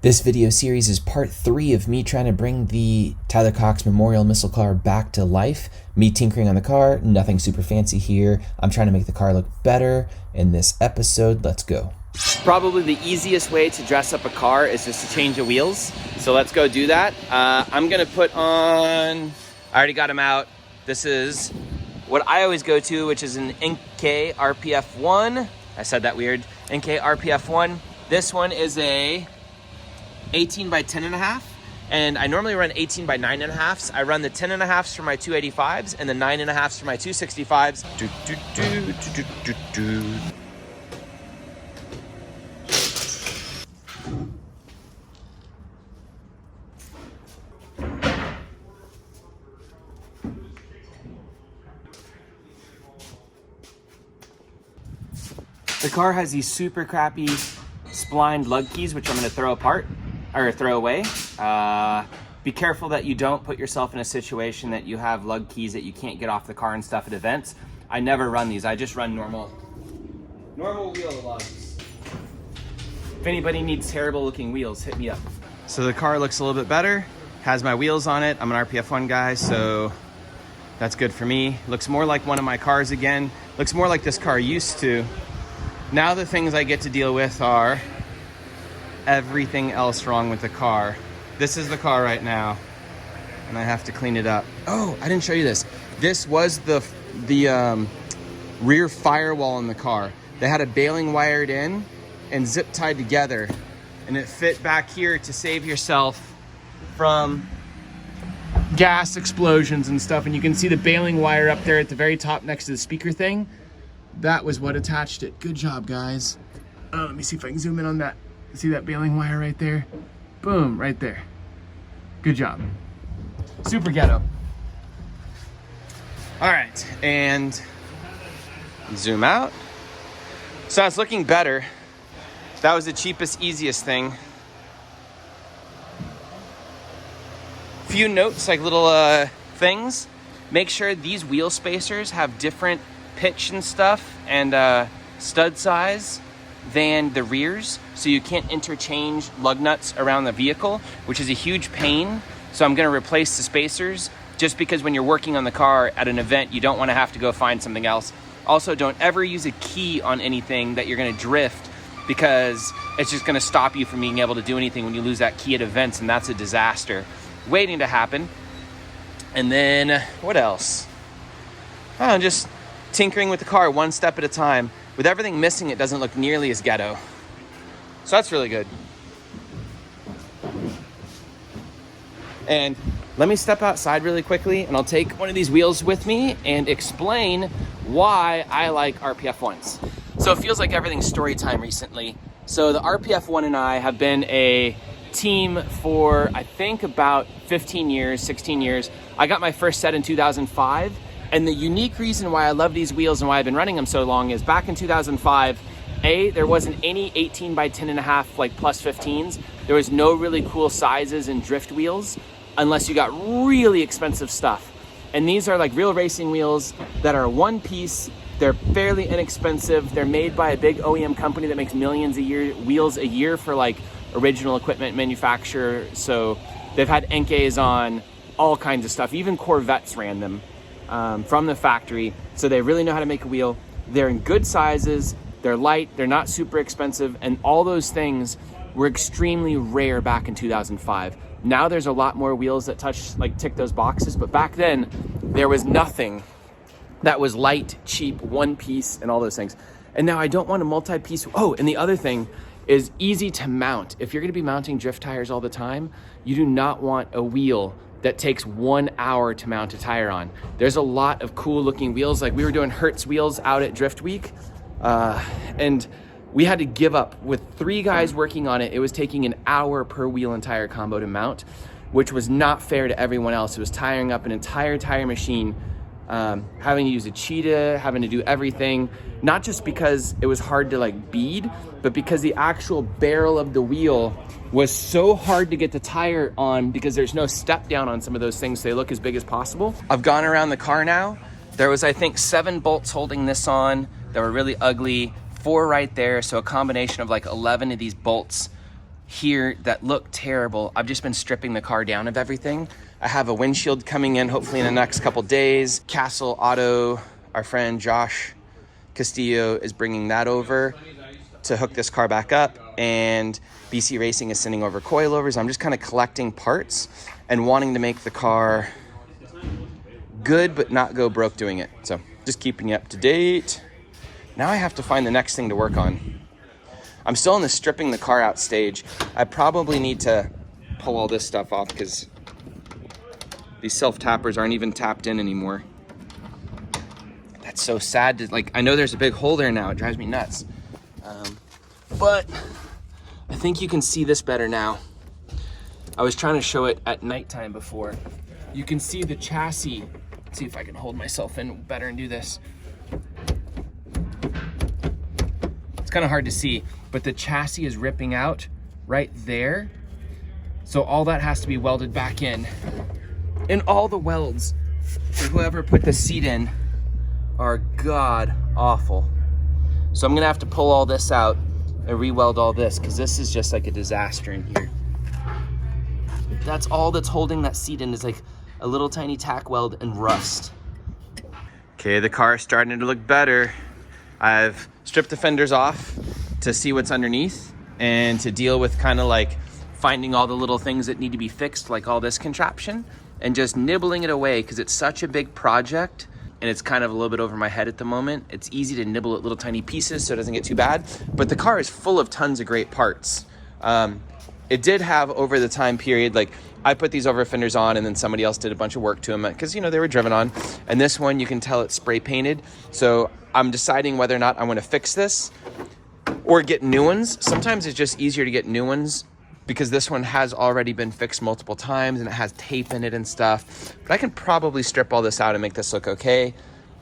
This video series is part 3 of me trying to bring the Tyler Cox Memorial Missile car back to life. Me tinkering on the car, nothing super fancy here. I'm trying to make the car look better in this episode. Let's go. Probably the easiest way to dress up a car is just to change the wheels. So let's go do that. I'm gonna put on, I already got them out. This is what I always go to, which is an Enkei RPF1. I said that weird. Enkei RPF1. This one is a 18 by 10.5, and I normally run 18 by 9.5s. I run the 10.5s for my 285s and the 9.5s for my 265s. The car has these super crappy splined lug keys, which I'm gonna throw apart. Or throw away. Be careful that you don't put yourself in a situation that you have lug keys that you can't get off the car and stuff at events. I never run these. I just run normal wheel lugs. If anybody needs terrible looking wheels, hit me up. So the car looks a little bit better. Has my wheels on it. I'm an RPF1 guy, so that's good for me. Looks more like one of my cars again. Looks more like this car used to. Now the things I get to deal with are everything else wrong with the car. This is the car right now, and I have to clean it up. Oh, I didn't show you this. This was the rear firewall in the car. They had a baling wired in and zip tied together, and it fit back here to save yourself from gas explosions and stuff. And you can see the baling wire up there at the very top next to the speaker thing. That was what attached it. Good job, guys. Let me see if I can zoom in on that. See that baling wire right there? Boom, right there. Good job. Super ghetto. All right, and zoom out. So it's looking better. That was the cheapest, easiest thing. Few notes, like little things. Make sure these wheel spacers have different pitch and stuff and stud size than the rears, so you can't interchange lug nuts around the vehicle, which is a huge pain. So I'm going to replace the spacers, just because when you're working on the car at an event, you don't want to have to go find something else. Also, don't ever use a key on anything that you're going to drift, because it's just going to stop you from being able to do anything when you lose that key at events, and that's a disaster waiting to happen. And then what else? Just tinkering with the car one step at a time. With everything missing, it doesn't look nearly as ghetto. So that's really good. And let me step outside really quickly, and I'll take one of these wheels with me and explain why I like RPF1s. So it feels like everything's story time recently. So the RPF1 and I have been a team for, I think, about 15 years, 16 years. I got my first set in 2005. And the unique reason why I love these wheels and why I've been running them so long is back in 2005, there wasn't any 18 by 10.5 like plus 15s. There was no really cool sizes and drift wheels unless you got really expensive stuff. And these are like real racing wheels that are one piece. They're fairly inexpensive. They're made by a big OEM company that makes millions a year wheels a year for like original equipment manufacturer. So they've had Enkeis on all kinds of stuff. Even Corvettes ran them. From the factory, so they really know how to make a wheel. They're in good sizes, they're light, they're not super expensive, and all those things were extremely rare back in 2005. Now there's a lot more wheels that tick those boxes, but back then there was nothing that was light, cheap, one piece, and all those things. And now I don't want a multi-piece. Oh, and the other thing is easy to mount. If you're gonna be mounting drift tires all the time, you do not want a wheel that takes 1 hour to mount a tire on. There's a lot of cool looking wheels. Like we were doing Hertz wheels out at Drift Week, and we had to give up. With 3 guys working on it, it was taking an hour per wheel and tire combo to mount, which was not fair to everyone else. It was tiring up an entire tire machine, having to use a cheetah, having to do everything, not just because it was hard to like bead, but because the actual barrel of the wheel was so hard to get the tire on because there's no step down on some of those things, so they look as big as possible. I've gone around the car now. There was, I think, 7 bolts holding this on that were really ugly, 4 right there, so a combination of like 11 of these bolts here that look terrible. I've just been stripping the car down of everything. I have a windshield coming in hopefully in the next couple days. Castle Auto, our friend Josh Castillo is bringing that over to hook this car back up, and BC Racing is sending over coilovers. I'm just kind of collecting parts and wanting to make the car good but not go broke doing it. So just keeping you up to date. Now I have to find the next thing to work on. I'm still in the stripping the car out stage. I probably need to pull all this stuff off because these self-tappers aren't even tapped in anymore. That's so sad. Like, I know there's a big hole there now. It drives me nuts. But I think you can see this better now. I was trying to show it at nighttime before. You can see the chassis. Let's see if I can hold myself in better and do this. It's kind of hard to see, but the chassis is ripping out right there. So all that has to be welded back in. And all the welds for whoever put the seat in are god awful. So I'm gonna have to pull all this out and re-weld all this because this is just like a disaster in here. That's all that's holding that seat in is like a little tiny tack weld and rust. Okay, the car is starting to look better. I've stripped the fenders off to see what's underneath and to deal with kind of like finding all the little things that need to be fixed, like all this contraption, and just nibbling it away because it's such a big project and it's kind of a little bit over my head at the moment. It's easy to nibble at little tiny pieces so it doesn't get too bad, but the car is full of tons of great parts. It did have over the time period, like I put these over fenders on and then somebody else did a bunch of work to them because, you know, they were driven on. And this one, you can tell it's spray painted. So I'm deciding whether or not I want to fix this or get new ones. Sometimes it's just easier to get new ones because this one has already been fixed multiple times and it has tape in it and stuff. But I can probably strip all this out and make this look okay.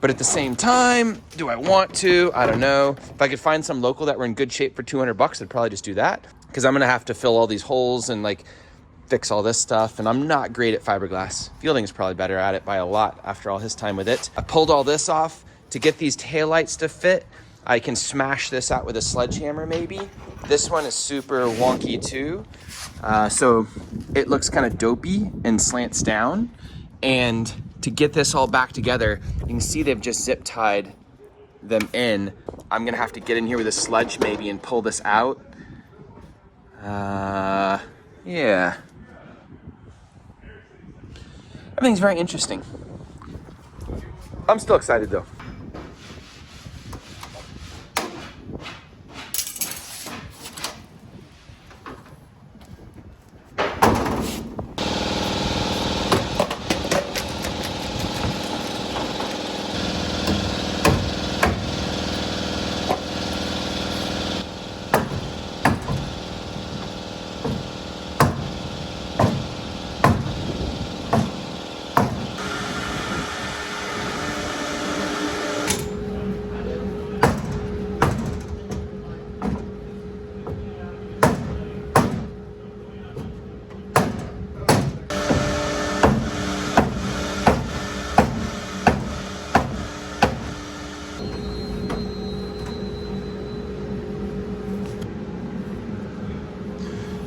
But at the same time, do I want to? I don't know. If I could find some local that were in good shape for $200, I'd probably just do that. Because I'm gonna have to fill all these holes and like fix all this stuff. And I'm not great at fiberglass. Fielding is probably better at it by a lot after all his time with it. I pulled all this off to get these taillights to fit. I can smash this out with a sledgehammer maybe. This one is super wonky too. So it looks kind of dopey and slants down. And to get this all back together, you can see they've just zip tied them in. I'm gonna have to get in here with a sledge maybe and pull this out. Yeah. Everything's very interesting. I'm still excited though.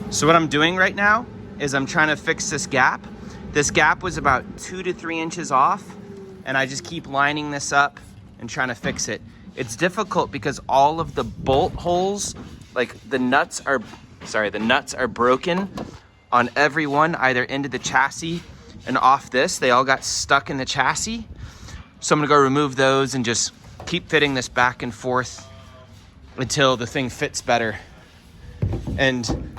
So what I'm doing right now is I'm trying to fix this gap. This gap was about 2 to 3 inches off, and I just keep lining this up and trying to fix it. It's difficult because all of the bolt holes, like the nuts are broken on every one, either into the chassis and off this. They all got stuck in the chassis. So I'm gonna go remove those and just keep fitting this back and forth until the thing fits better. And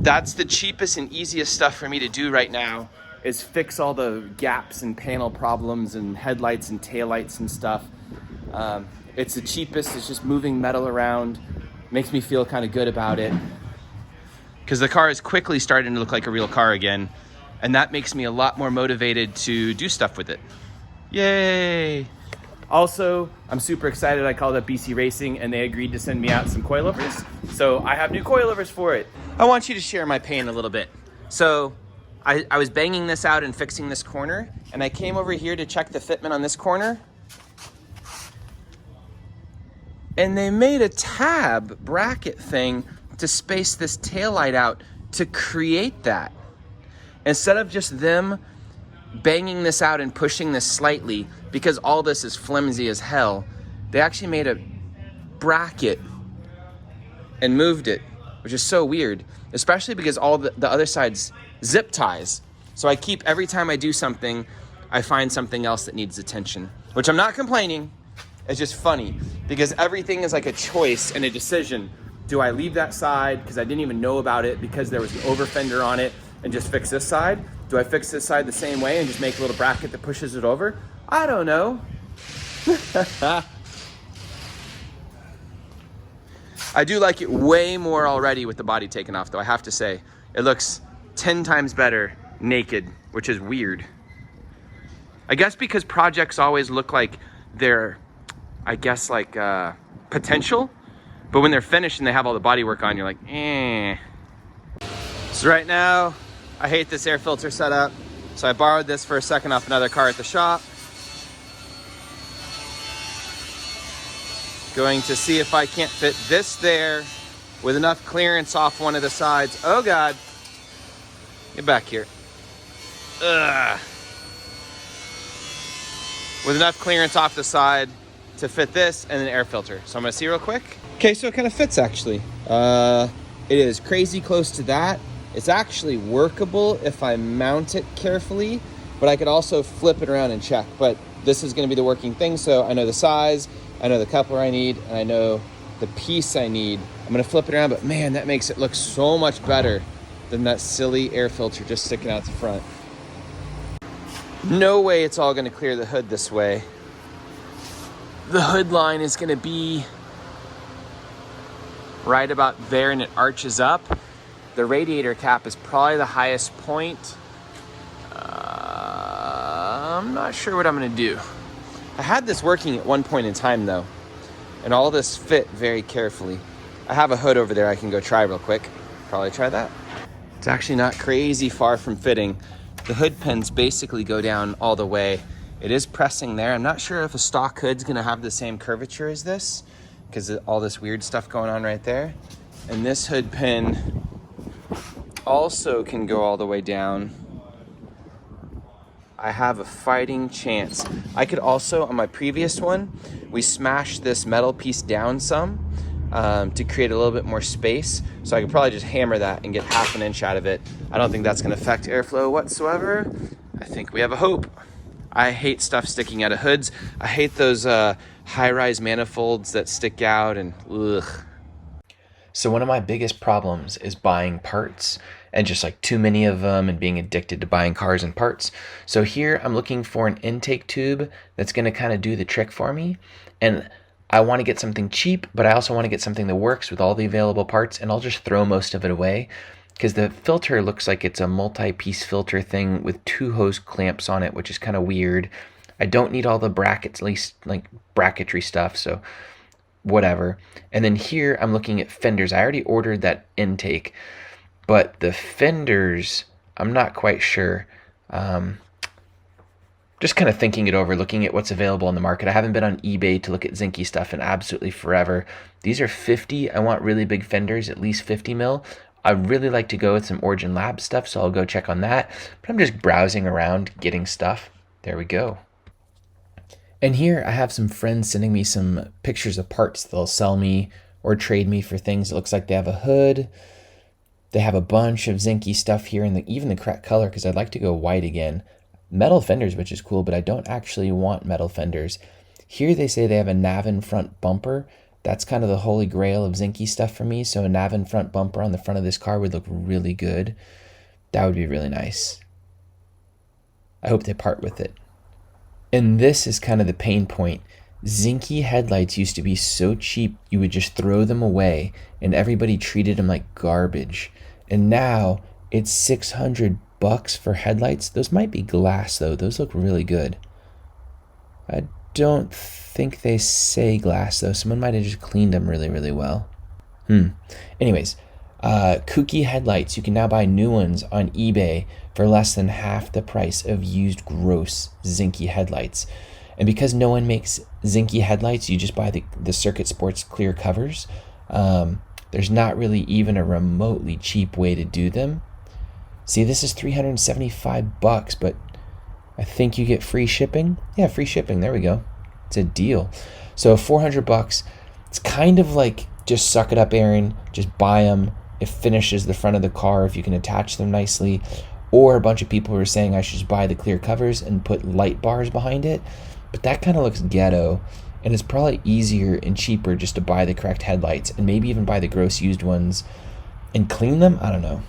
that's the cheapest and easiest stuff for me to do right now, is fix all the gaps and panel problems and headlights and taillights and stuff. It's the cheapest. It's just moving metal around. Makes me feel kind of good about it, because the car is quickly starting to look like a real car again, and that makes me a lot more motivated to do stuff with it. Yay! Also, I'm super excited. I called up BC Racing and they agreed to send me out some coilovers. So I have new coilovers for it. I want you to share my pain a little bit. So I was banging this out and fixing this corner, and I came over here to check the fitment on this corner. And they made a tab bracket thing to space this taillight out to create that. Instead of just them banging this out and pushing this slightly, because all this is flimsy as hell, they actually made a bracket and moved it, which is so weird, especially because all the other side's zip ties. So I keep, every time I do something, I find something else that needs attention, which I'm not complaining. It's just funny because everything is like a choice and a decision. Do I leave that side because I didn't even know about it because there was an over fender on it and just fix this side? Do I fix this side the same way and just make a little bracket that pushes it over? I don't know. I do like it way more already with the body taken off though, I have to say. It looks 10 times better naked, which is weird. I guess because projects always look like they're, I guess like potential, but when they're finished and they have all the bodywork on, you're like, eh. So right now, I hate this air filter setup. So I borrowed this for a second off another car at the shop. Going to see if I can't fit this there with enough clearance off one of the sides. Oh God, get back here. Ugh. With enough clearance off the side to fit this and an air filter. So I'm gonna see real quick. Okay, so it kind of fits actually. It is crazy close to that. It's actually workable if I mount it carefully, but I could also flip it around and check. But this is gonna be the working thing, so I know the size, I know the coupler I need, and I know the piece I need. I'm gonna flip it around, but man, that makes it look so much better than that silly air filter just sticking out the front. No way it's all gonna clear the hood this way. The hood line is gonna be right about there and it arches up. The radiator cap is probably the highest point. I'm not sure what I'm gonna do. I had this working at one point in time though, and all this fit very carefully. I have a hood over there I can go try real quick. Probably try that. It's actually not crazy far from fitting. The hood pins basically go down all the way. It is pressing there. I'm not sure if a stock hood's gonna have the same curvature as this because of all this weird stuff going on right there. And this hood pin also can go all the way down. I have a fighting chance. I could also, on my previous one, we smashed this metal piece down some to create a little bit more space. So I could probably just hammer that and get ½ an inch out of it. I don't think that's gonna affect airflow whatsoever. I think we have a hope. I hate stuff sticking out of hoods. I hate those high-rise manifolds that stick out and ugh. So one of my biggest problems is buying parts and just like too many of them and being addicted to buying cars and parts. So here I'm looking for an intake tube that's going to kind of do the trick for me. And I want to get something cheap, but I also want to get something that works with all the available parts, and I'll just throw most of it away because the filter looks like it's a multi-piece filter thing with 2 hose clamps on it, which is kind of weird. I don't need all the brackets, at least like bracketry stuff, so whatever. And then here I'm looking at fenders. I already ordered that intake, but the fenders, I'm not quite sure. Just kind of thinking it over, looking at what's available on the market. I haven't been on eBay to look at Zinky stuff in absolutely forever. These are 50. I want really big fenders, at least 50 mil. I really like to go with some Origin Lab stuff, so I'll go check on that. But I'm just browsing around, getting stuff. There we go. And here I have some friends sending me some pictures of parts they'll sell me or trade me for things. It looks like they have a hood. They have a bunch of Zinky stuff here, and even the correct color, because I'd like to go white again. Metal fenders, which is cool, but I don't actually want metal fenders. Here they say they have a Navin front bumper. That's kind of the holy grail of Zinky stuff for me. So a Navin front bumper on the front of this car would look really good. That would be really nice. I hope they part with it. And this is kind of the pain point. Zinky headlights used to be so cheap, you would just throw them away and everybody treated them like garbage. And now it's $600 for headlights. Those might be glass though. Those look really good. I don't think they say glass though. Someone might have just cleaned them really, really well. Anyways, kooky headlights. You can now buy new ones on eBay for less than half the price of used gross Zinky headlights. And because no one makes Zinky headlights, you just buy the Circuit Sports clear covers. there's not really even a remotely cheap way to do them. See, this is $375, but I think you get free shipping. Yeah, free shipping. There we go. It's a deal. So $400. It's kind of like, just suck it up, Aaron. Just buy them. It finishes the front of the car if you can attach them nicely. Or a bunch of people were saying I should just buy the clear covers and put light bars behind it. But that kind of looks ghetto. And it's probably easier and cheaper just to buy the correct headlights and maybe even buy the gross used ones and clean them. I don't know.